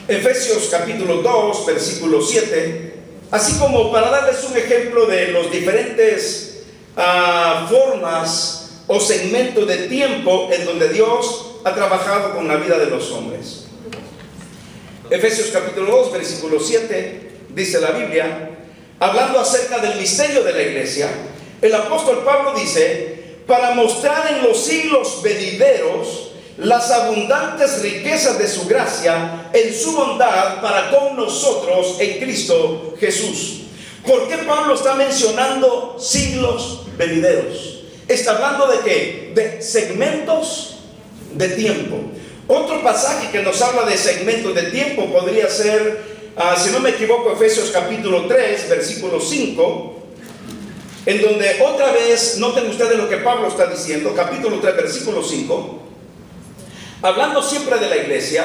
Efesios capítulo 2, versículo 7, así como para darles un ejemplo de los diferentes formas o segmentos de tiempo en donde Dios ha trabajado con la vida de los hombres. Efesios capítulo 2, versículo 7, dice la Biblia, hablando acerca del misterio de la iglesia, el apóstol Pablo dice: para mostrar en los siglos venideros las abundantes riquezas de su gracia en su bondad para con nosotros en Cristo Jesús. ¿Por qué Pablo está mencionando siglos venideros? Está hablando de ¿qué? De segmentos de tiempo. Otro pasaje que nos habla de segmentos de tiempo podría ser, si no me equivoco, Efesios capítulo 3, versículo 5, en donde otra vez, noten ustedes lo que Pablo está diciendo, capítulo 3, versículo 5, hablando siempre de la iglesia.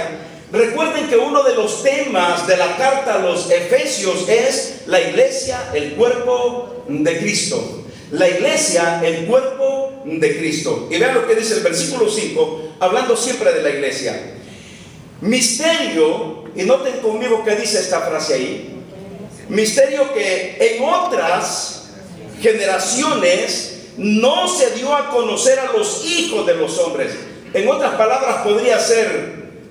Recuerden que uno de los temas de la carta a los Efesios es la iglesia, el cuerpo de Cristo. La iglesia, el cuerpo de Cristo. Y vean lo que dice el versículo 5, hablando siempre de la iglesia. Misterio, y noten conmigo qué dice esta frase ahí. Misterio que en otras generaciones no se dio a conocer a los hijos de los hombres. En otras palabras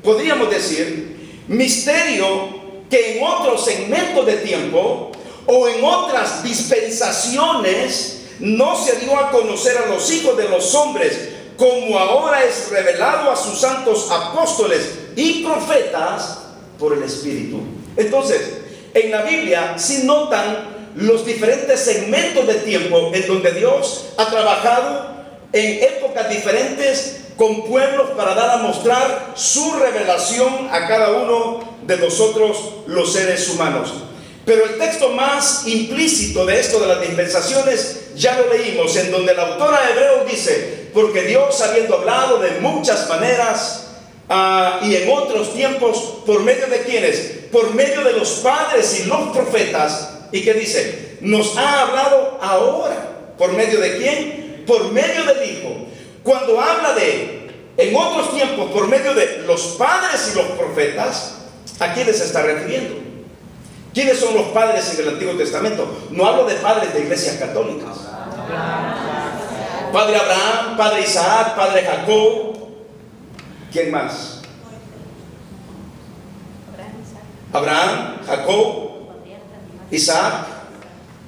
podríamos decir, misterio que en otros segmentos de tiempo o en otras dispensaciones no se dio a conocer a los hijos de los hombres, como ahora es revelado a sus santos apóstoles y profetas por el Espíritu. Entonces, en la Biblia sí notan los diferentes segmentos de tiempo en donde Dios ha trabajado en épocas diferentes con pueblos para dar a mostrar su revelación a cada uno de nosotros los seres humanos. Pero el texto más implícito de esto de las dispensaciones ya lo leímos, en donde el autor a Hebreos dice: porque Dios, habiendo hablado de muchas maneras y en otros tiempos, ¿por medio de quiénes? Por medio de los padres y los profetas. ¿Y qué dice? Nos ha hablado ahora. ¿Por medio de quién? Por medio del Hijo. Cuando habla de en otros tiempos por medio de los padres y los profetas, ¿a quiénes se está refiriendo? ¿Quiénes son los padres en el Antiguo Testamento? No hablo de padres de iglesias católicas. Padre Abraham, padre Isaac, padre Jacob. ¿Quién más? Abraham, Jacob, Isaac,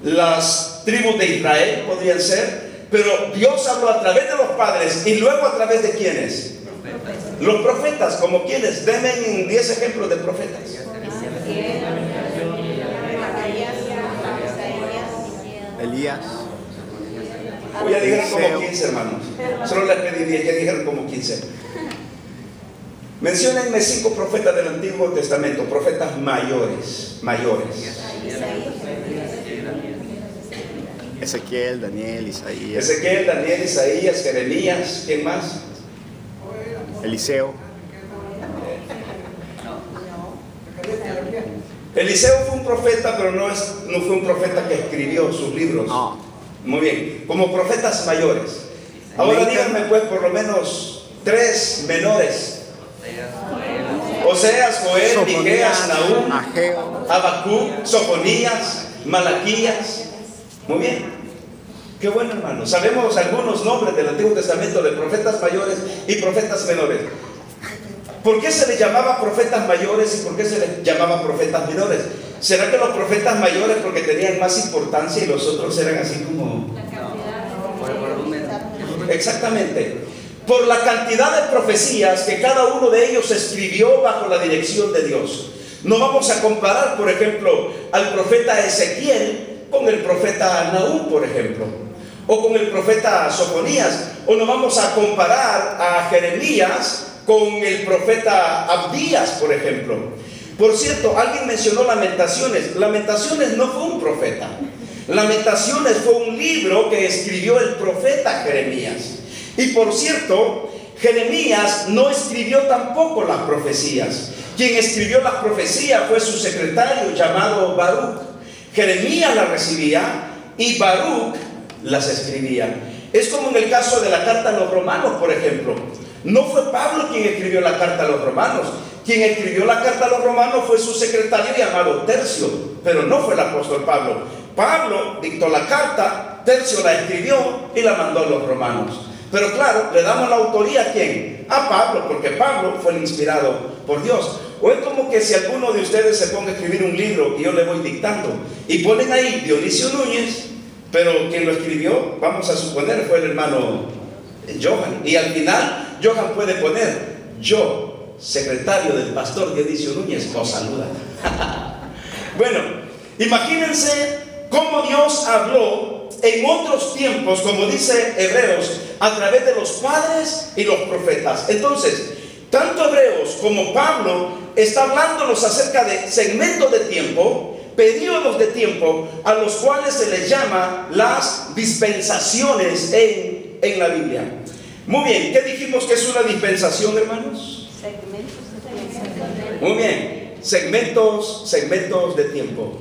las tribus de Israel podrían ser. Pero Dios habló a través de los padres y luego a través de ¿quiénes? Los profetas. ¿Como quiénes? Denme 10 ejemplos de profetas. Elías. Ya dijeron como 15, hermanos. Solo les pedí 10, ya dijeron como 15. Menciónenme 5 profetas del Antiguo Testamento, profetas mayores. Ezequiel, Daniel, Isaías. Ezequiel, Daniel, Isaías, Jeremías. ¿Quién más? Eliseo. Eliseo fue un profeta, pero no fue un profeta que escribió sus libros. No. Muy bien, como profetas mayores. Ahora díganme pues por lo menos 3 menores. Oseas, Joel, Miqueas, Nahum, Habacuc, Sofonías, Malaquías. Muy bien. Qué bueno, hermano. Sabemos algunos nombres del Antiguo Testamento de profetas mayores y profetas menores. ¿Por qué se les llamaba profetas mayores y por qué se les llamaba profetas menores? ¿Será que los profetas mayores porque tenían más importancia y los otros eran así como...? Exactamente. Por la cantidad de profecías que cada uno de ellos escribió bajo la dirección de Dios. No vamos a comparar, por ejemplo, al profeta Ezequiel con el profeta Nahum, por ejemplo, o con el profeta Sofonías, o no vamos a comparar a Jeremías con el profeta Abdías, por ejemplo. Por cierto, alguien mencionó Lamentaciones. Lamentaciones no fue un profeta. Lamentaciones fue un libro que escribió el profeta Jeremías. Y por cierto, Jeremías no escribió tampoco las profecías. Quien escribió las profecías fue su secretario llamado Baruch. Jeremías las recibía y Baruch las escribía. Es como en el caso de la carta a los romanos, por ejemplo. No fue Pablo quien escribió la carta a los romanos. Quien escribió la carta a los romanos fue su secretario llamado Tercio, pero no fue el apóstol Pablo. Pablo dictó la carta, Tercio la escribió y la mandó a los romanos. Pero claro, le damos la autoría ¿a quién? A Pablo, porque Pablo fue el inspirado por Dios. O es como que si alguno de ustedes se ponga a escribir un libro y yo le voy dictando y ponen ahí Dionisio Núñez, pero quien lo escribió, vamos a suponer, fue el hermano Johan. Y al final, Johan puede poner: yo, secretario del pastor Dionisio Núñez, os saluda. Bueno, imagínense cómo Dios habló en otros tiempos, como dice Hebreos, a través de los padres y los profetas. Entonces, tanto Hebreos como Pablo está hablándonos acerca de segmentos de tiempo, periodos de tiempo, a los cuales se les llama las dispensaciones en la Biblia. Muy bien, ¿qué dijimos que es una dispensación, hermanos? Muy bien, segmentos de tiempo,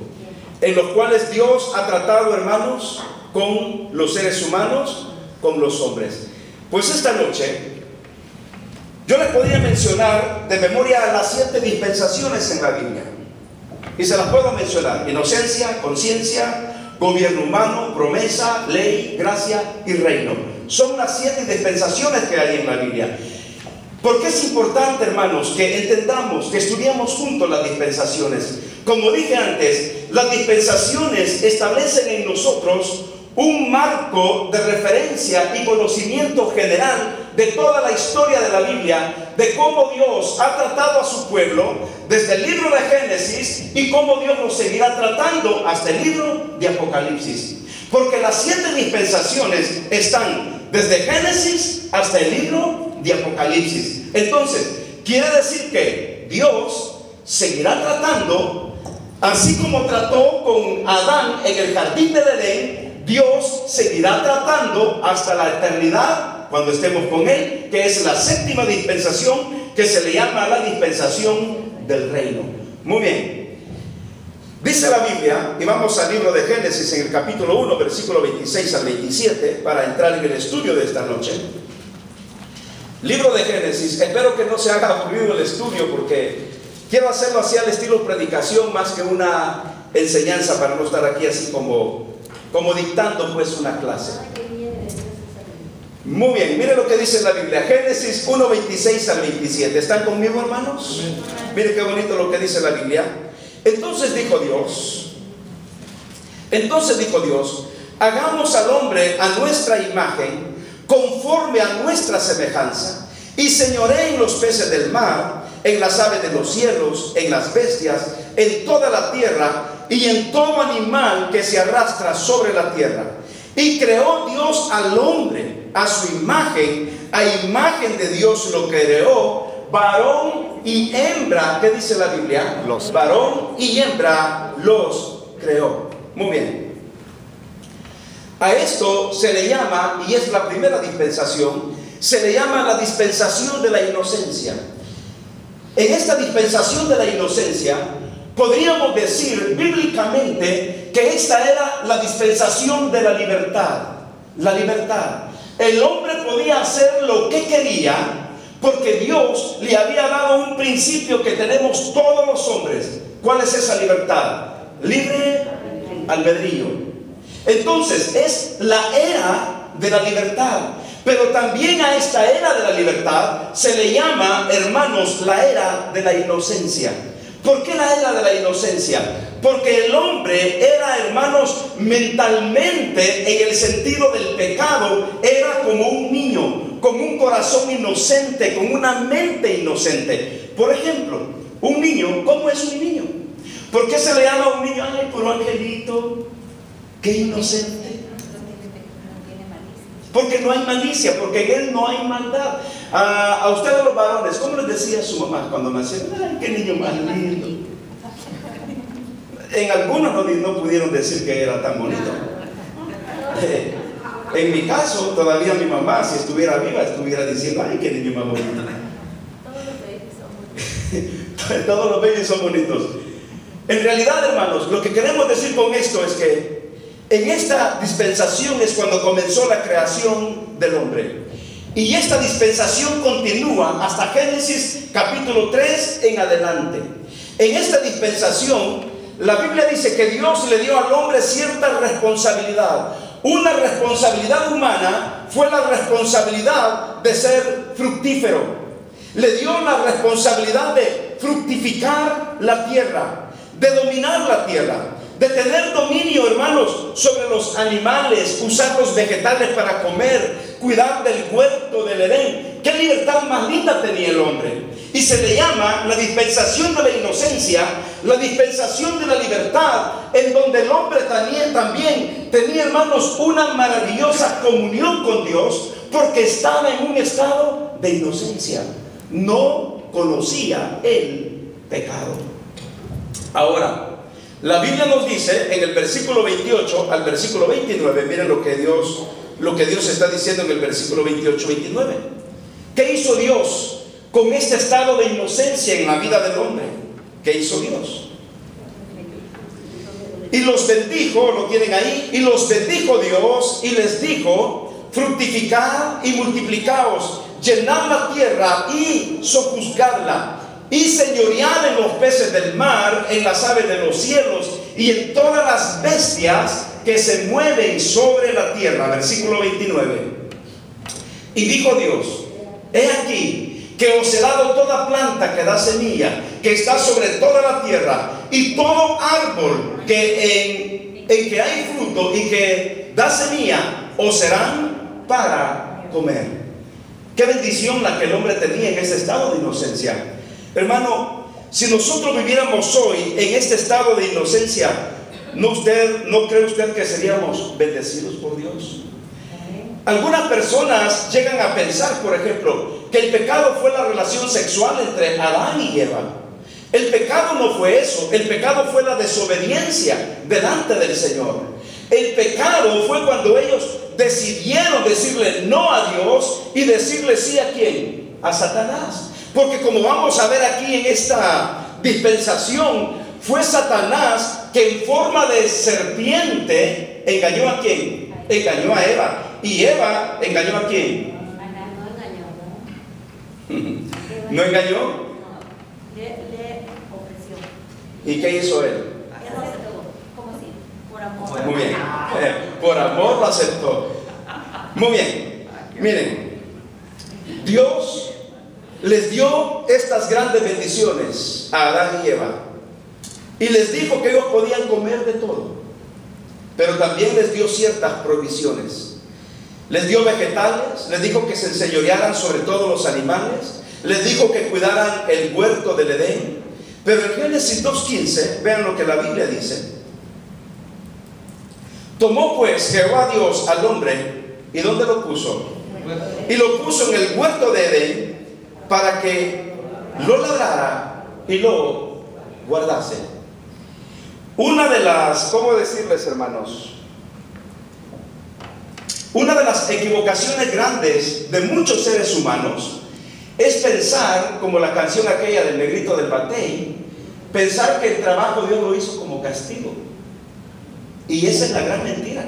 en los cuales Dios ha tratado, hermanos, con los seres humanos, con los hombres. Pues esta noche yo les podría mencionar de memoria las 7 dispensaciones en la Biblia, y se las puedo mencionar: inocencia, conciencia, gobierno humano, promesa, ley, gracia y reino. Son las 7 dispensaciones que hay en la Biblia. ¿Por qué es importante, hermanos, que entendamos, que estudiemos juntos las dispensaciones? Como dije antes, las dispensaciones establecen en nosotros un marco de referencia y conocimiento general de toda la historia de la Biblia, de cómo Dios ha tratado a su pueblo desde el libro de Génesis y cómo Dios lo seguirá tratando hasta el libro de Apocalipsis. Porque las 7 dispensaciones están desde Génesis hasta el libro de Apocalipsis. Entonces, quiere decir que Dios seguirá tratando, así como trató con Adán en el jardín del Edén. Dios seguirá tratando hasta la eternidad, cuando estemos con Él, que es la 7ª dispensación, que se le llama la dispensación del reino. Muy bien, dice la Biblia, y vamos al libro de Génesis en el capítulo 1, versículo 26 al 27, para entrar en el estudio de esta noche. Libro de Génesis. Espero que no se haga aburrido el estudio, porque quiero hacerlo así al estilo predicación, más que una enseñanza, para no estar aquí así como dictando pues una clase. Muy bien, miren lo que dice la Biblia, Génesis 1, 26 al 27. ¿Están conmigo, hermanos? Miren qué bonito lo que dice la Biblia. Entonces dijo Dios, hagamos al hombre a nuestra imagen, conforme a nuestra semejanza, y señoree en los peces del mar, en las aves de los cielos, en las bestias, en toda la tierra, y en todo animal que se arrastra sobre la tierra. Y creó Dios al hombre a su imagen, a imagen de Dios lo creó, varón y hembra. ¿Qué dice la Biblia? Varón y hembra los creó. Muy bien. A esto se le llama, y es la primera dispensación, se le llama la dispensación de la inocencia. En esta dispensación de la inocencia, podríamos decir bíblicamente que esta era la dispensación de la libertad. La libertad. El hombre podía hacer lo que quería, porque Dios le había dado un principio que tenemos todos los hombres. ¿Cuál es esa libertad? Libre albedrío. Entonces es la era de la libertad. Pero también a esta era de la libertad se le llama, hermanos, la era de la inocencia. ¿Por qué la era de la inocencia? Porque el hombre era, hermanos, mentalmente, en el sentido del pecado, era como un niño, con un corazón inocente, con una mente inocente. Por ejemplo, un niño, ¿cómo es un niño? ¿Por qué se le llama a un niño, ay, puro angelito, qué inocente? Porque no hay malicia, porque en él no hay maldad. A ustedes los varones, ¿cómo les decía su mamá cuando nacieron? Ay, qué niño más lindo. En algunos no pudieron decir que era tan bonito. En mi caso, todavía mi mamá, si estuviera viva, estuviera diciendo, ay, qué niño más bonito. Todos los babies son bonitos. En realidad, hermanos, lo que queremos decir con esto es que en esta dispensación es cuando comenzó la creación del hombre. Y esta dispensación continúa hasta Génesis capítulo 3 en adelante. En esta dispensación, la Biblia dice que Dios le dio al hombre cierta responsabilidad. Una responsabilidad humana fue la responsabilidad de ser fructífero. Le dio la responsabilidad de fructificar la tierra, de dominar la tierra, de tener dominio, hermanos, sobre los animales, usar los vegetales para comer, cuidar del huerto del Edén. ¿Qué libertad más linda tenía el hombre? Y se le llama la dispensación de la inocencia, la dispensación de la libertad, en donde el hombre también tenía, hermanos, una maravillosa comunión con Dios, porque estaba en un estado de inocencia. No conocía el pecado. Ahora, la Biblia nos dice en el versículo 28 al versículo 29, miren lo que Dios está diciendo en el versículo 28-29. ¿Qué hizo Dios con este estado de inocencia en la vida del hombre? ¿Qué hizo Dios? Y los bendijo, lo tienen ahí, y los bendijo Dios y les dijo: fructificad y multiplicaos, llenad la tierra y sojuzgadla, y señoread en los peces del mar, en las aves de los cielos y en todas las bestias que se mueven sobre la tierra. Versículo 29. Y dijo Dios: he aquí que os he dado toda planta que da semilla, que está sobre toda la tierra, y todo árbol en que hay fruto y que da semilla, os serán para comer. Qué bendición la que el hombre tenía en ese estado de inocencia. Hermano, si nosotros viviéramos hoy en este estado de inocencia, ¿no cree usted que seríamos bendecidos por Dios? Algunas personas llegan a pensar, por ejemplo, que el pecado fue la relación sexual entre Adán y Eva. El pecado no fue eso. El pecado fue la desobediencia delante del Señor. El pecado fue cuando ellos decidieron decirle no a Dios y decirle sí ¿a quién? A Satanás. Porque como vamos a ver aquí en esta dispensación, fue Satanás que en forma de serpiente engañó ¿a quién? Engañó a Eva. ¿Y Eva engañó a quién? ¿No engañó? Le ofreció. ¿Y qué hizo él? ¿Cómo así? Por amor. Muy bien. Por amor lo aceptó. Muy bien. Miren, Dios les dio estas grandes bendiciones a Adán y Eva, y les dijo que ellos podían comer de todo, pero también les dio ciertas provisiones. Les dio vegetales, les dijo que se enseñorearan sobre todos los animales, les dijo que cuidaran el huerto del Edén. Pero en Génesis 2:15, vean lo que la Biblia dice: tomó pues Jehová Dios al hombre, ¿y dónde lo puso? Y lo puso en el huerto de Edén, para que lo labrara y lo guardase. Una de las, ¿cómo decirles, hermanos? Una de las equivocaciones grandes de muchos seres humanos es pensar, como la canción aquella del negrito del batey, pensar que el trabajo Dios lo hizo como castigo. Y esa es la gran mentira.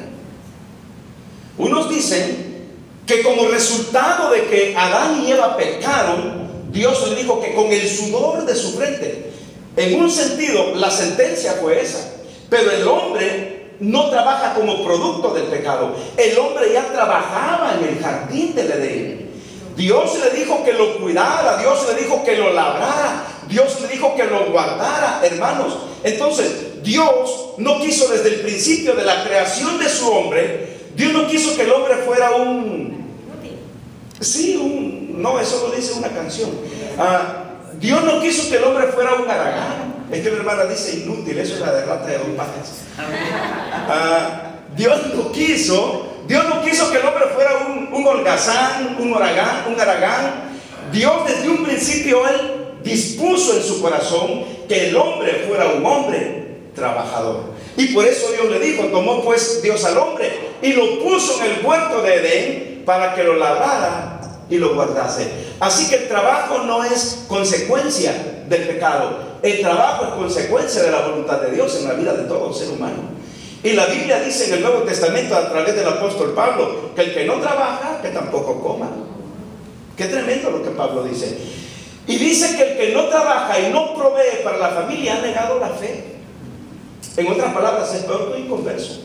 Unos dicen que como resultado de que Adán y Eva pecaron, Dios les dijo que con el sudor de su frente. En un sentido, la sentencia fue esa. Pero el hombre no trabaja como producto del pecado. El hombre ya trabajaba en el jardín del Edén. Dios le dijo que lo cuidara, Dios le dijo que lo labrara, Dios le dijo que lo guardara, hermanos. Entonces, Dios no quiso desde el principio de la creación de su hombre, Dios no quiso que el hombre fuera no, eso lo dice una canción. Dios no quiso que el hombre fuera un haragán. Es que mi hermana dice inútil, eso es la derrota de dos patas. Dios no quiso que el hombre fuera un holgazán, un haragán. Dios desde un principio Él dispuso en su corazón que el hombre fuera un hombre trabajador. Y por eso Dios le dijo, tomó pues Dios al hombre y lo puso en el huerto de Edén para que lo labrara y lo guardase. Así que el trabajo no es consecuencia del pecado. El trabajo es consecuencia de la voluntad de Dios en la vida de todo ser humano. Y la Biblia dice en el Nuevo Testamento a través del apóstol Pablo que el que no trabaja, que tampoco coma. Qué tremendo lo que Pablo dice. Y dice que el que no trabaja y no provee para la familia ha negado la fe. En otras palabras, es peor que un inconverso.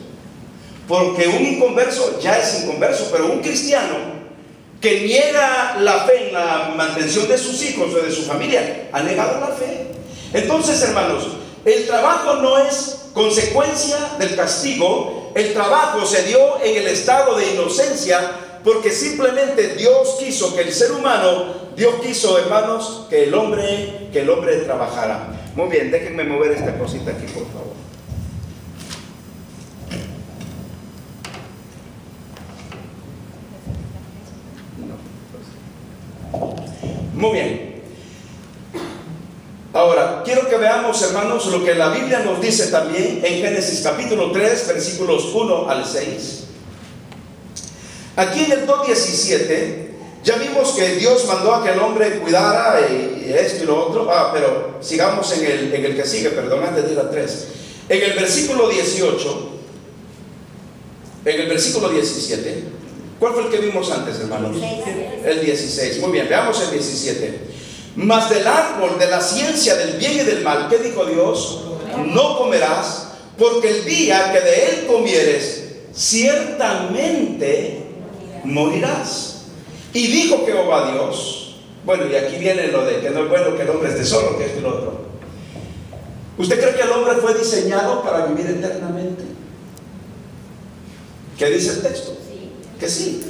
Porque un inconverso ya es inconverso, pero un cristiano que niega la fe en la mantención de sus hijos o de su familia, ha negado la fe. Entonces, hermanos, el trabajo no es consecuencia del castigo. El trabajo se dio en el estado de inocencia, porque simplemente Dios quiso que el ser humano, Dios quiso, hermanos, que el hombre trabajara. Muy bien, déjenme mover esta cosita aquí, por favor. Muy bien. Ahora, quiero que veamos, hermanos, lo que la Biblia nos dice también en Génesis capítulo 3, versículos 1 al 6. Aquí en el 2:17, ya vimos que Dios mandó a que el hombre cuidara y esto y lo otro. Pero sigamos en el que sigue, perdón, antes de ir al 3. En el versículo 18, en el versículo 17, ¿cuál fue el que vimos antes, hermanos? El 16. Muy bien, veamos el 17. Mas del árbol de la ciencia del bien y del mal, ¿qué dijo Dios? No comerás, porque el día que de él comieres, ciertamente morirás. Y dijo Jehová Dios. Bueno, y aquí viene lo de que no es bueno que el hombre esté solo, que esto y lo otro. ¿Usted cree que el hombre fue diseñado para vivir eternamente? ¿Qué dice el texto? Que sí.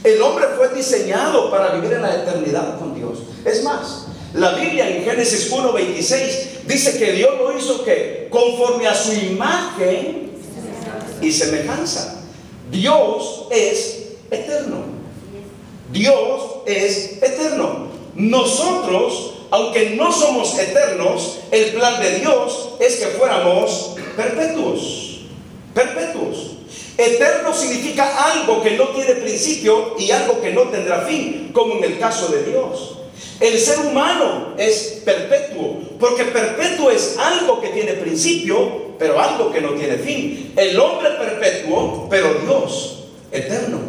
El hombre fue diseñado para vivir en la eternidad con Dios. Es más, la Biblia en Génesis 1:26 dice que Dios lo hizo que conforme a su imagen y semejanza. Dios es eterno. Dios es eterno. Nosotros, aunque no somos eternos, el plan de Dios es que fuéramos perpetuos. Perpetuos. Eterno significa algo que no tiene principio y algo que no tendrá fin, como en el caso de Dios. El ser humano es perpetuo, porque perpetuo es algo que tiene principio, pero algo que no tiene fin. El hombre perpetuo, pero Dios eterno.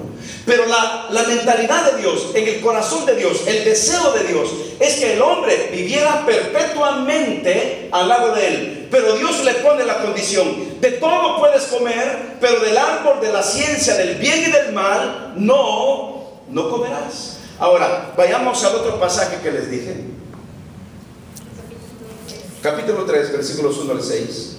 Pero la mentalidad de Dios, en el corazón de Dios, el deseo de Dios, es que el hombre viviera perpetuamente al lado de él. Pero Dios le pone la condición: de todo puedes comer, pero del árbol de la ciencia del bien y del mal no comerás. Ahora, vayamos al otro pasaje que les dije. Capítulo 3, versículos 1 al 6.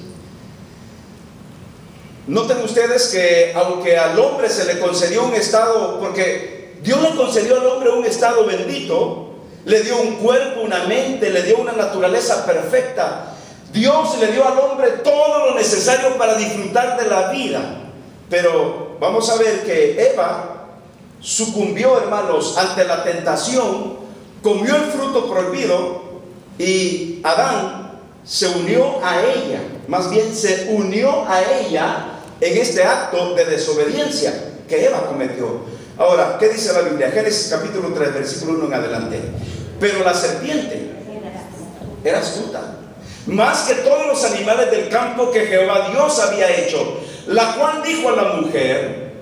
Noten ustedes que aunque al hombre se le concedió un estado, porque Dios le concedió al hombre un estado bendito, le dio un cuerpo, una mente, le dio una naturaleza perfecta. Dios le dio al hombre todo lo necesario para disfrutar de la vida. Pero vamos a ver que Eva sucumbió, hermanos, ante la tentación, comió el fruto prohibido y Adán se unió a ella, más bien se unió a ella en este acto de desobediencia que Eva cometió. Ahora, ¿qué dice la Biblia? Génesis capítulo 3, versículo 1 en adelante. Pero la serpiente era astuta, más que todos los animales del campo que Jehová Dios había hecho, la cual dijo a la mujer: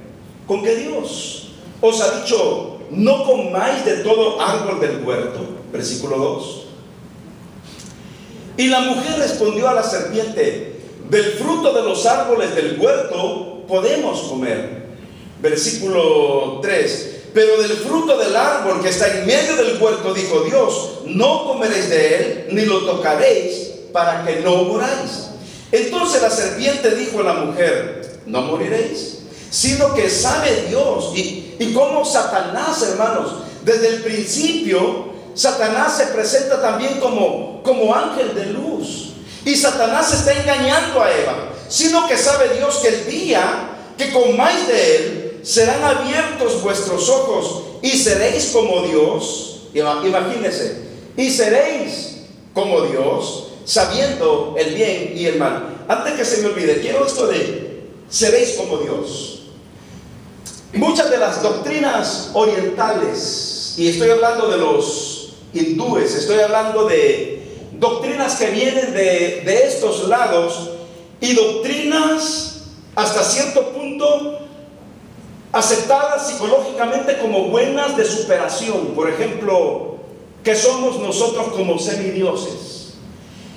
¿con qué Dios os ha dicho, no comáis de todo árbol del huerto? Versículo 2. Y la mujer respondió a la serpiente: del fruto de los árboles del huerto podemos comer. Versículo 3. Pero del fruto del árbol que está en medio del huerto, dijo Dios, no comeréis de él, ni lo tocaréis, para que no muráis. Entonces la serpiente dijo a la mujer: no moriréis, sino que sabe Dios. Y como Satanás, hermanos, desde el principio, Satanás se presenta también como ángel de luz. Y Satanás está engañando a Eva, sino que sabe Dios que el día que comáis de él, serán abiertos vuestros ojos y seréis como Dios. Imagínense, y seréis como Dios, sabiendo el bien y el mal. Antes que se me olvide, quiero esto de seréis como Dios. Muchas de las doctrinas orientales, y estoy hablando de los hindúes, estoy hablando de doctrinas que vienen de estos lados, y doctrinas hasta cierto punto aceptadas psicológicamente como buenas de superación. Por ejemplo, que somos nosotros como semidioses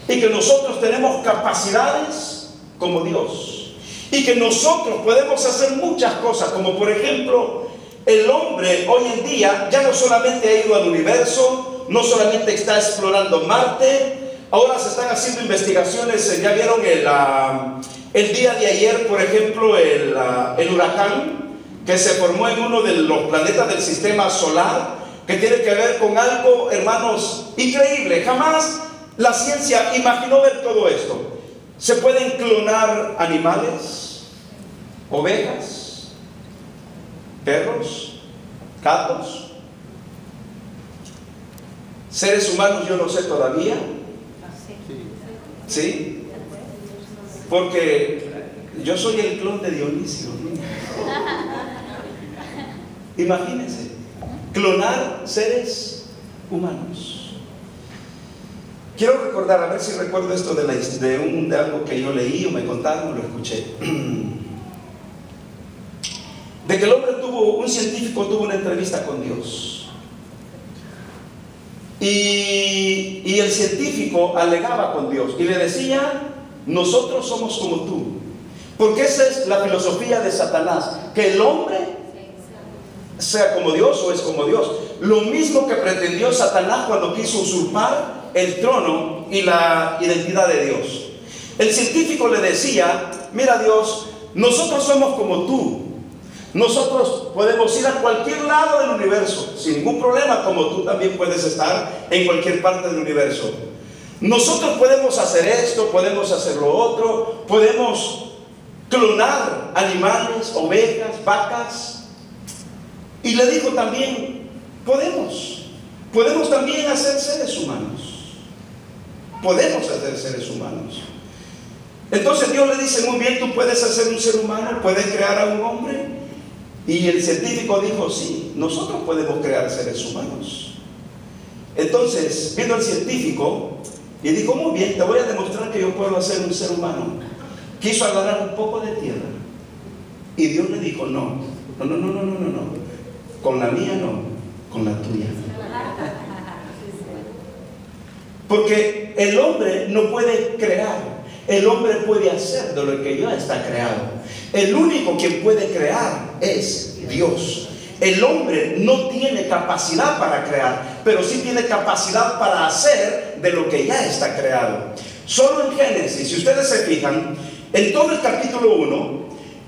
y que nosotros tenemos capacidades como Dios y que nosotros podemos hacer muchas cosas, como por ejemplo, el hombre hoy en día ya no solamente ha ido al universo, no solamente está explorando Marte. Ahora se están haciendo investigaciones. Ya vieron el día de ayer, por ejemplo, el huracán que se formó en uno de los planetas del sistema solar, que tiene que ver con algo, hermanos, increíble. Jamás la ciencia imaginó ver todo esto. Se pueden clonar animales, ovejas, perros, gatos, seres humanos. Yo no sé todavía. ¿Sí? Porque yo soy el clon de Dionisio. Imagínense, clonar seres humanos. Quiero recordar, a ver si recuerdo esto de algo que yo leí o me contaron o lo escuché. De que un científico tuvo una entrevista con Dios. Y el científico alegaba con Dios y le decía: nosotros somos como tú. Porque esa es la filosofía de Satanás, que el hombre sea como Dios o es como Dios. Lo mismo que pretendió Satanás cuando quiso usurpar el trono y la identidad de Dios. El científico le decía: mira Dios, nosotros somos como tú. Nosotros podemos ir a cualquier lado del universo sin ningún problema, como tú también puedes estar en cualquier parte del universo. Nosotros podemos hacer esto, podemos hacer lo otro, podemos clonar animales, ovejas, vacas. Y le dijo también: podemos también hacer seres humanos. Podemos hacer seres humanos. Entonces Dios le dice: muy bien, tú puedes hacer un ser humano, puedes crear a un hombre. Y el científico dijo: sí, nosotros podemos crear seres humanos. Entonces vino el científico y dijo: muy bien, te voy a demostrar que yo puedo hacer un ser humano. Quiso agarrar un poco de tierra y Dios le dijo: no, con la mía no, con la tuya. Porque el hombre no puede crear, el hombre puede hacer de lo que ya está creado. El único quien puede crear es Dios. El hombre no tiene capacidad para crear, pero sí tiene capacidad para hacer de lo que ya está creado. Solo en Génesis, si ustedes se fijan, en todo el capítulo 1,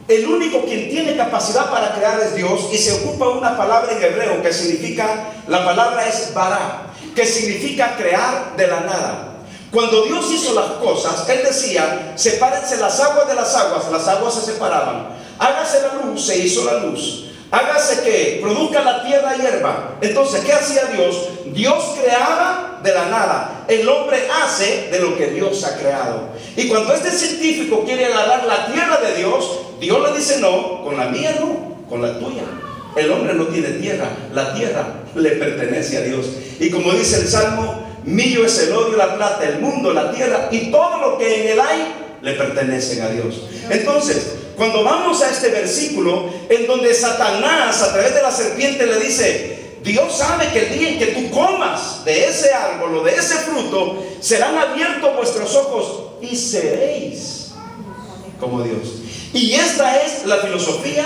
el único quien tiene capacidad para crear es Dios, y se ocupa una palabra en hebreo que significa, la palabra es bara, que significa crear de la nada. Cuando Dios hizo las cosas, Él decía: sepárense las aguas de las aguas se separaban. Hágase la luz, se hizo la luz. Hágase que produzca la tierra hierba. Entonces, ¿qué hacía Dios? Dios creaba de la nada. El hombre hace de lo que Dios ha creado. Y cuando este científico quiere agarrar la tierra de Dios, Dios le dice: no, con la mía no, con la tuya. El hombre no tiene tierra, la tierra le pertenece a Dios. Y como dice el Salmo: mío es el oro y la plata, el mundo, la tierra y todo lo que en él hay, le pertenecen a Dios. Entonces, cuando vamos a este versículo en donde Satanás a través de la serpiente le dice: Dios sabe que el día en que tú comas de ese árbol o de ese fruto, serán abiertos vuestros ojos y seréis como Dios. Y esta es la filosofía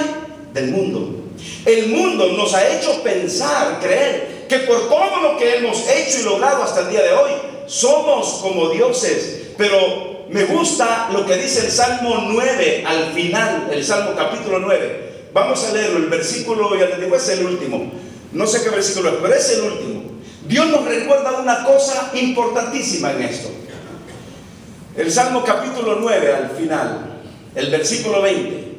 del mundo. El mundo nos ha hecho pensar, creer que por todo lo que hemos hecho y logrado hasta el día de hoy, somos como dioses. Pero me gusta lo que dice el Salmo 9 al final, el Salmo capítulo 9. Vamos a leerlo, el versículo, ya les digo, es el último. No sé qué versículo es, pero es el último. Dios nos recuerda una cosa importantísima en esto. El Salmo capítulo 9 al final, el versículo 20.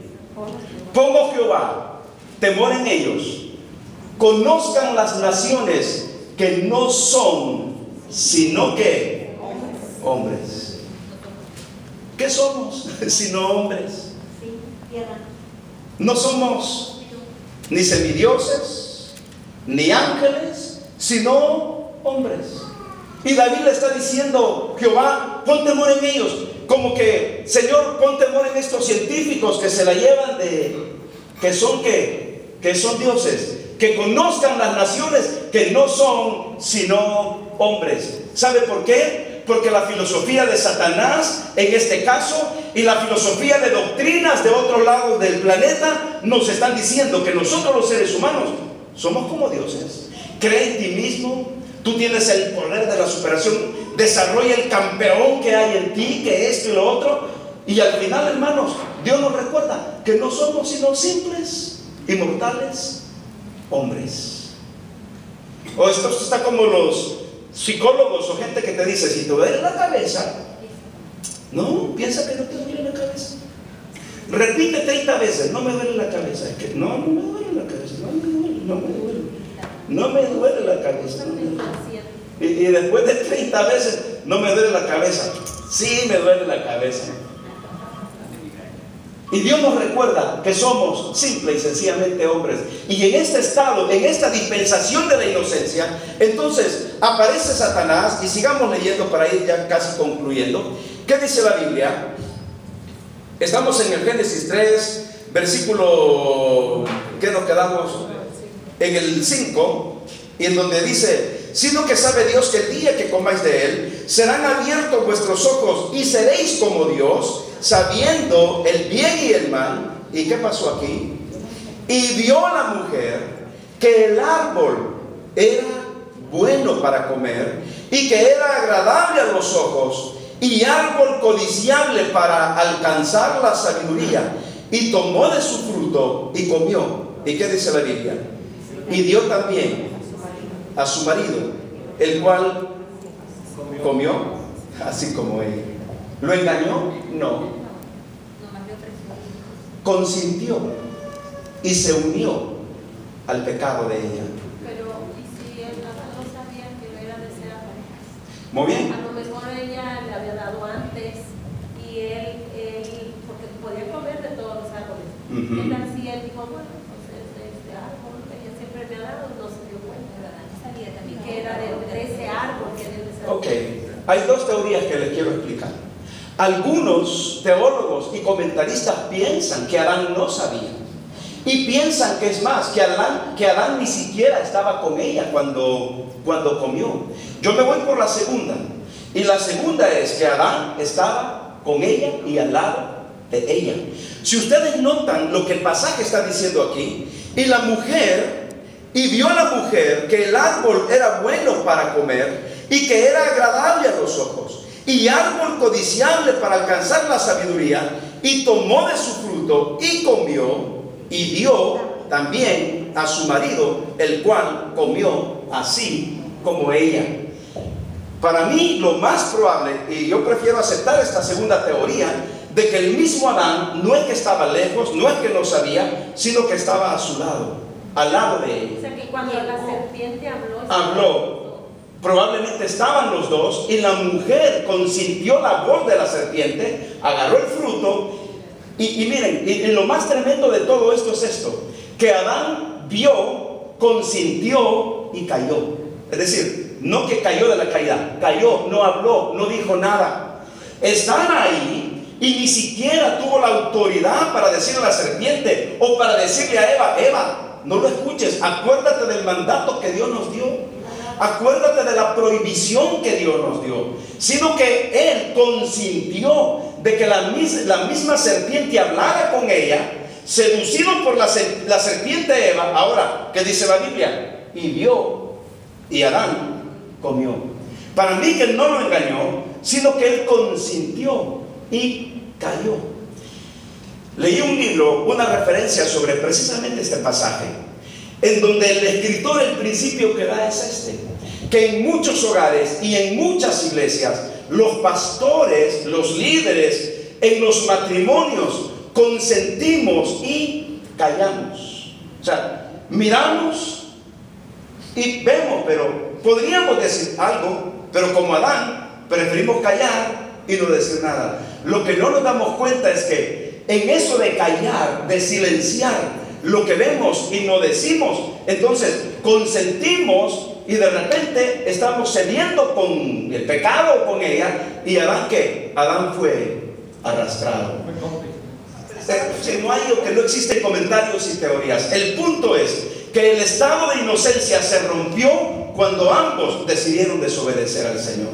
Pongo Jehová temor en ellos. Conozcan las naciones que no son sino que hombres. ¿Qué somos sino hombres? No somos ni semidioses ni ángeles, sino hombres. Y David le está diciendo: Jehová, pon temor en ellos. Como que: Señor, pon temor en estos científicos que se la llevan de, que son que que son dioses, que conozcan las naciones que no son sino hombres. ¿Sabe por qué? Porque la filosofía de Satanás, en este caso, y la filosofía de doctrinas de otros lados del planeta, nos están diciendo que nosotros los seres humanos somos como dioses. Cree en ti mismo, tú tienes el poder de la superación, desarrolla el campeón que hay en ti, que esto y lo otro, y al final, hermanos, Dios nos recuerda que no somos sino simples y mortales hombres. O esto está como los psicólogos o gente que te dice: si te duele la cabeza, no, piensa que no te duele la cabeza. Repite 30 veces: no me duele la cabeza. Es que no me duele la cabeza, no me duele la cabeza. Y después de 30 veces: no me duele la cabeza. Sí, me duele la cabeza. Y Dios nos recuerda que somos simple y sencillamente hombres. Y en este estado, en esta dispensación de la inocencia, entonces aparece Satanás. Y sigamos leyendo para ir ya casi concluyendo. ¿Qué dice la Biblia? Estamos en el Génesis 3, versículo, ¿qué nos quedamos? En el 5, y en donde dice: sino que sabe Dios que el día que comáis de él, serán abiertos vuestros ojos y seréis como Dios, sabiendo el bien y el mal. ¿Y qué pasó aquí? Y vio la mujer que el árbol era bueno para comer y que era agradable a los ojos y árbol codiciable para alcanzar la sabiduría, y tomó de su fruto y comió. ¿Y qué dice la Biblia? Y dio también a su marido, el cual comió así como ella. ¿Lo engañó? No. Consintió y se unió al pecado de ella. Pero, ¿y si él no sabía que era deseado? Muy bien. A lo mejor ella le había dado antes y él porque podía comer de todos los árboles. Él así, él dijo: bueno, pues este árbol que ella siempre me ha dado, no se dio cuenta, ¿verdad? Sabía también que era de ese árbol que él deseaba. Ok, hay dos teorías que les quiero explicar. Algunos teólogos y comentaristas piensan que Adán no sabía, y piensan que es más, que Adán ni siquiera estaba con ella cuando comió. Yo me voy por la segunda, y la segunda es que Adán estaba con ella y al lado de ella. Si ustedes notan lo que el pasaje está diciendo aquí, y vio la mujer que el árbol era bueno para comer y que era agradable a los ojos y árbol codiciable para alcanzar la sabiduría, y tomó de su fruto y comió, y dio también a su marido, el cual comió así como ella. Para mí lo más probable, y yo prefiero aceptar esta segunda teoría, de que el mismo Adán no es que estaba lejos, no es que no sabía, sino que estaba a su lado, al lado de ella. O sea que cuando la serpiente habló, probablemente estaban los dos, y la mujer consintió la voz de la serpiente, agarró el fruto, y miren, y lo más tremendo de todo esto es esto, que Adán vio, consintió y cayó. Es decir, no que cayó de la caída, cayó, no habló, no dijo nada. Están ahí y ni siquiera tuvo la autoridad para decirle a la serpiente o para decirle a Eva, no lo escuches, acuérdate del mandato que Dios nos dio. Acuérdate de la prohibición que Dios nos dio, sino que él consintió de que la misma serpiente hablara con ella, seducido por la serpiente Eva. Ahora, ¿qué dice la Biblia? Y vio, y Adán comió. Para mí que no lo engañó, sino que él consintió y cayó. Leí un libro, una referencia sobre precisamente este pasaje, en donde el escritor, el principio que da es este: que en muchos hogares y en muchas iglesias, los pastores, los líderes, en los matrimonios, consentimos y callamos. O sea, miramos y vemos, pero podríamos decir algo, pero como Adán, preferimos callar y no decir nada. Lo que no nos damos cuenta es que en eso de callar, de silenciar lo que vemos y no decimos, entonces consentimos y de repente estamos cediendo con el pecado, con ella. ¿Y Adán qué? Adán fue arrastrado. que no existen comentarios y teorías. El punto es que el estado de inocencia se rompió cuando ambos decidieron desobedecer al Señor.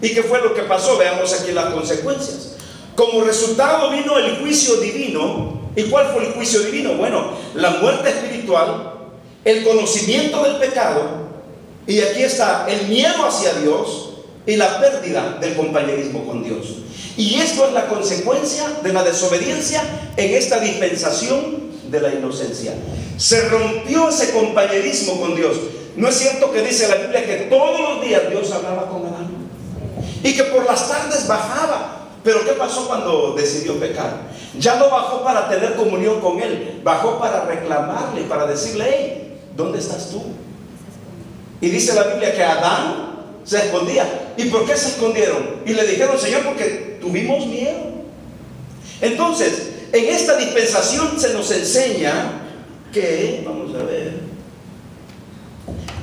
¿Y qué fue lo que pasó? Veamos aquí las consecuencias. Como resultado vino el juicio divino. ¿Y cuál fue el juicio divino? Bueno, la muerte espiritual, el conocimiento del pecado, y aquí está el miedo hacia Dios y la pérdida del compañerismo con Dios. Y esto es la consecuencia de la desobediencia en esta dispensación de la inocencia. Se rompió ese compañerismo con Dios. ¿No es cierto que dice la Biblia que todos los días Dios hablaba con Adán? Y que por las tardes bajaba. Pero ¿qué pasó cuando decidió pecar? Ya no bajó para tener comunión con Él, bajó para reclamarle, para decirle: hey, ¿dónde estás tú? Y dice la Biblia que Adán se escondía. ¿Y por qué se escondieron? Y le dijeron: Señor, porque tuvimos miedo. Entonces, en esta dispensación se nos enseña que, vamos a ver,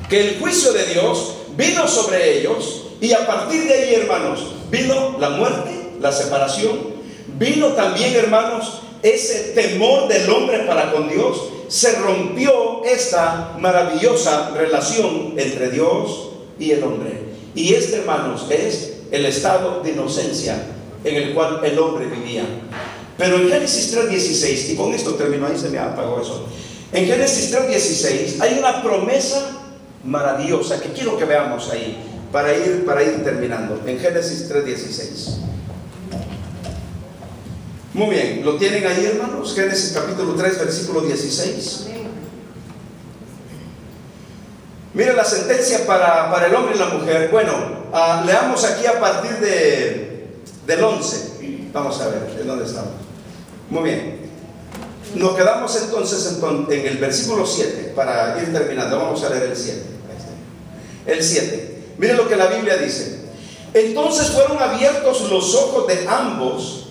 que el juicio de Dios vino sobre ellos, y a partir de ahí, hermanos, vino la muerte, la separación, vino también, hermanos, ese temor del hombre para con Dios. Se rompió esta maravillosa relación entre Dios y el hombre. Y este, hermanos, es el estado de inocencia en el cual el hombre vivía. Pero en Génesis 3:16, y con esto termino, ahí se me apagó eso. En Génesis 3:16 hay una promesa maravillosa que quiero que veamos ahí para ir terminando. En Génesis 3:16. Muy bien, ¿lo tienen ahí, hermanos? Génesis capítulo 3, versículo 16. Mira la sentencia para el hombre y la mujer. Bueno, leamos aquí a partir del 11. Vamos a ver, ¿en dónde estamos? Muy bien. Nos quedamos entonces en el versículo 7 para ir terminando. Vamos a leer el 7. El 7. Miren lo que la Biblia dice. Entonces fueron abiertos los ojos de ambos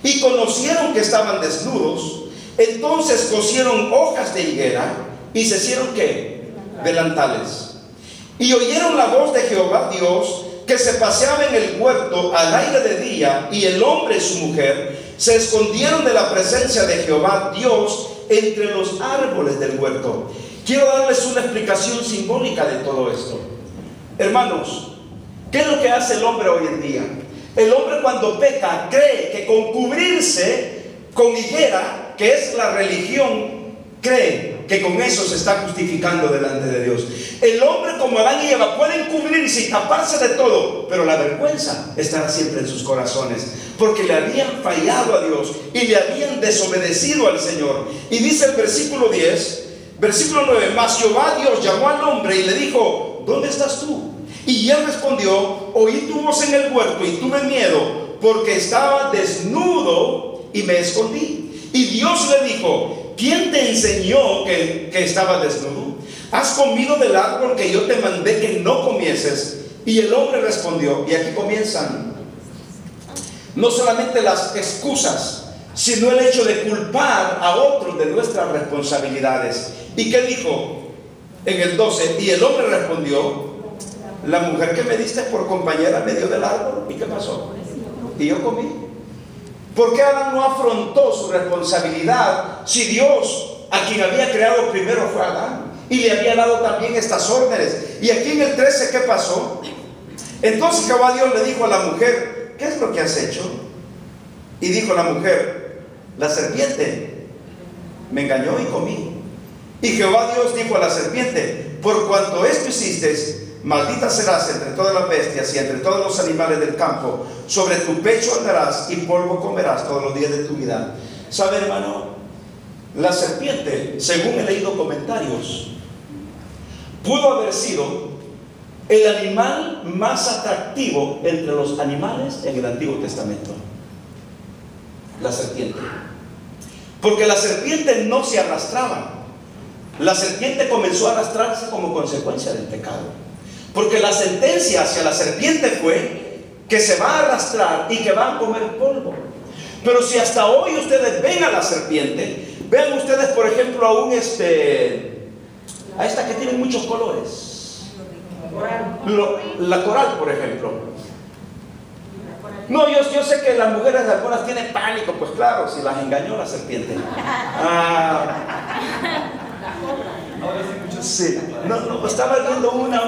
y conocieron que estaban desnudos. Entonces cosieron hojas de higuera y se hicieron ¿qué? Delantales. Y oyeron la voz de Jehová Dios que se paseaba en el huerto al aire de día, y el hombre y su mujer se escondieron de la presencia de Jehová Dios entre los árboles del huerto. Quiero darles una explicación simbólica de todo esto. Hermanos, ¿qué es lo que hace el hombre hoy en día? El hombre, cuando peca, cree que con cubrirse con higuera, que es la religión, cree que con eso se está justificando delante de Dios. El hombre, como Adán y Eva, pueden cubrirse y taparse de todo, pero la vergüenza estará siempre en sus corazones, porque le habían fallado a Dios y le habían desobedecido al Señor. Y dice el versículo 10, versículo 9: mas Jehová Dios llamó al hombre y le dijo: ¿dónde estás tú? Y él respondió: oí tu voz en el huerto y tuve miedo, porque estaba desnudo y me escondí. Y Dios le dijo: ¿quién te enseñó que estabas desnudo? ¿Has comido del árbol que yo te mandé que no comieses? Y el hombre respondió, y aquí comienzan no solamente las excusas, sino el hecho de culpar a otros de nuestras responsabilidades. ¿Y qué dijo? En el 12, y el hombre respondió: la mujer que me diste por compañera me dio del árbol. ¿Y qué pasó? Y yo comí. ¿Por qué Adán no afrontó su responsabilidad si Dios, a quien había creado primero, fue Adán y le había dado también estas órdenes? Y aquí en el 13, ¿qué pasó? Entonces Jehová Dios le dijo a la mujer: ¿qué es lo que has hecho? Y dijo la mujer: la serpiente me engañó y comí. Y Jehová Dios dijo a la serpiente: por cuanto esto hiciste, maldita serás entre todas las bestias y entre todos los animales del campo. Sobre tu pecho andarás y polvo comerás todos los días de tu vida. ¿Sabe, hermano? La serpiente, según he leído comentarios, pudo haber sido el animal más atractivo entre los animales en el Antiguo Testamento. La serpiente. Porque la serpiente no se arrastraba. La serpiente comenzó a arrastrarse como consecuencia del pecado. Porque la sentencia hacia la serpiente fue que se va a arrastrar y que va a comer polvo. Pero si hasta hoy ustedes ven a la serpiente, vean ustedes, por ejemplo, a esta que tiene muchos colores. La coral, por ejemplo. No, yo sé que las mujeres algunas tienen pánico, pues claro, si las engañó la serpiente. Sí. No, estaba viendo una.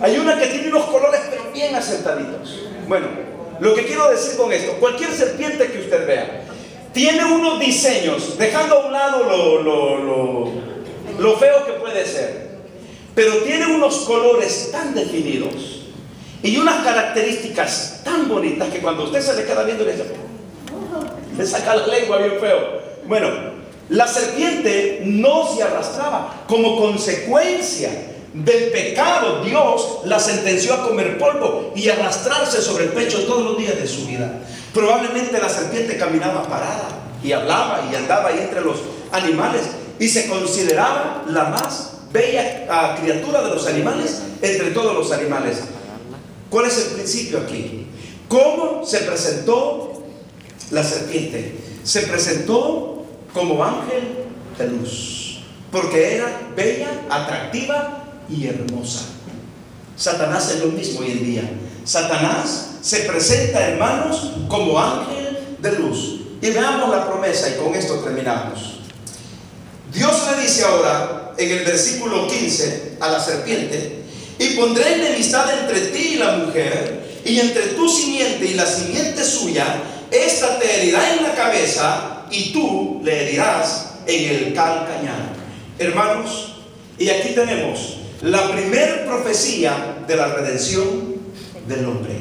Hay una que tiene unos colores pero bien acertaditos. Bueno, lo que quiero decir con esto, cualquier serpiente que usted vea, tiene unos diseños, dejando a un lado lo feo que puede ser, pero tiene unos colores tan definidos y unas características tan bonitas que cuando usted se le queda viendo le saca la lengua bien feo. Bueno, la serpiente no se arrastraba. Como consecuencia del pecado, Dios la sentenció a comer polvo y arrastrarse sobre el pecho todos los días de su vida. Probablemente la serpiente caminaba parada y hablaba y andaba ahí entre los animales y se consideraba la más bella criatura de los animales entre todos los animales. ¿Cuál es el principio aquí? ¿Cómo se presentó la serpiente? Se presentó como ángel de luz, porque era bella, atractiva y hermosa. Satanás es lo mismo hoy en día. Satanás se presenta, hermanos, como ángel de luz. Y veamos la promesa y con esto terminamos. Dios le dice ahora en el versículo 15 a la serpiente: y pondré enemistad entre ti y la mujer, y entre tu simiente y la simiente suya. Esta te herirá en la cabeza y tú le herirás en el calcañar. Hermanos, y aquí tenemos la primer profecía de la redención del hombre.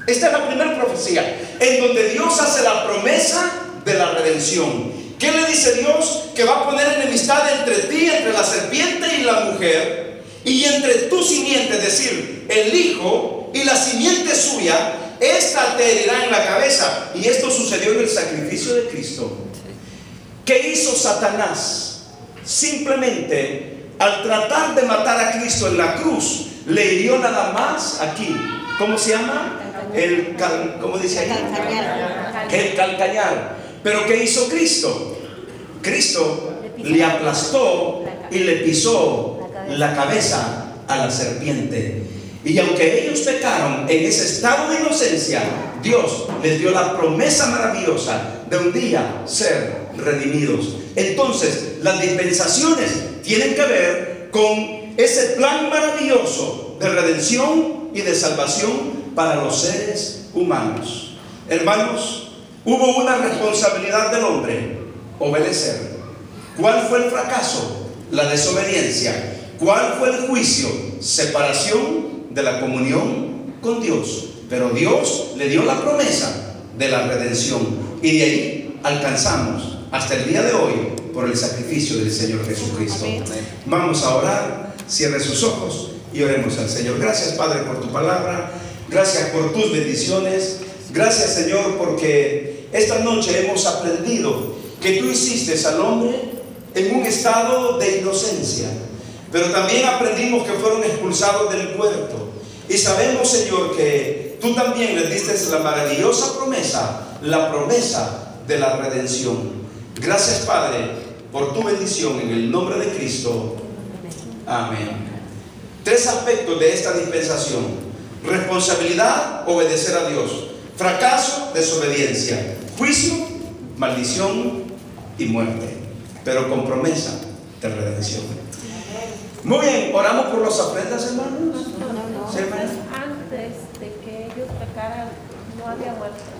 Esta es la primera profecía en donde Dios hace la promesa de la redención. ¿Qué le dice Dios? Que va a poner enemistad entre ti, entre la serpiente y la mujer, y entre tu simiente, es decir, el hijo y la simiente suya. Esta te herirá en la cabeza. Y esto sucedió en el sacrificio de Cristo. ¿Qué hizo Satanás? Simplemente, al tratar de matar a Cristo en la cruz, le hirió nada más aquí. ¿Cómo se llama? ¿Cómo dice ahí? El calcañar. Pero ¿qué hizo Cristo? Cristo le aplastó y le pisó la cabeza a la serpiente. Y aunque ellos pecaron en ese estado de inocencia, Dios les dio la promesa maravillosa de un día ser redimidos. Entonces, las dispensaciones tienen que ver con ese plan maravilloso de redención y de salvación para los seres humanos. Hermanos, hubo una responsabilidad del hombre: obedecer. ¿Cuál fue el fracaso? La desobediencia. ¿Cuál fue el juicio? Separación de la comunión con Dios. Pero Dios le dio la promesa de la redención, y de ahí alcanzamos hasta el día de hoy por el sacrificio del Señor Jesucristo. Amén. Vamos a orar. Cierre sus ojos y oremos al Señor. Gracias, Padre, por tu palabra. Gracias por tus bendiciones. Gracias, Señor, porque esta noche hemos aprendido que tú hiciste al hombre en un estado de inocencia, pero también aprendimos que fueron expulsados del huerto. Y sabemos, Señor, que tú también les diste la maravillosa promesa, la promesa de la redención. Gracias, Padre, por tu bendición en el nombre de Cristo. Amén. 3 aspectos de esta dispensación: responsabilidad, obedecer a Dios; fracaso, desobediencia; juicio, maldición y muerte, pero con promesa de redención. Muy bien, oramos por las ofrendas, hermanos. Antes de que ellos pecaran, no había muerte.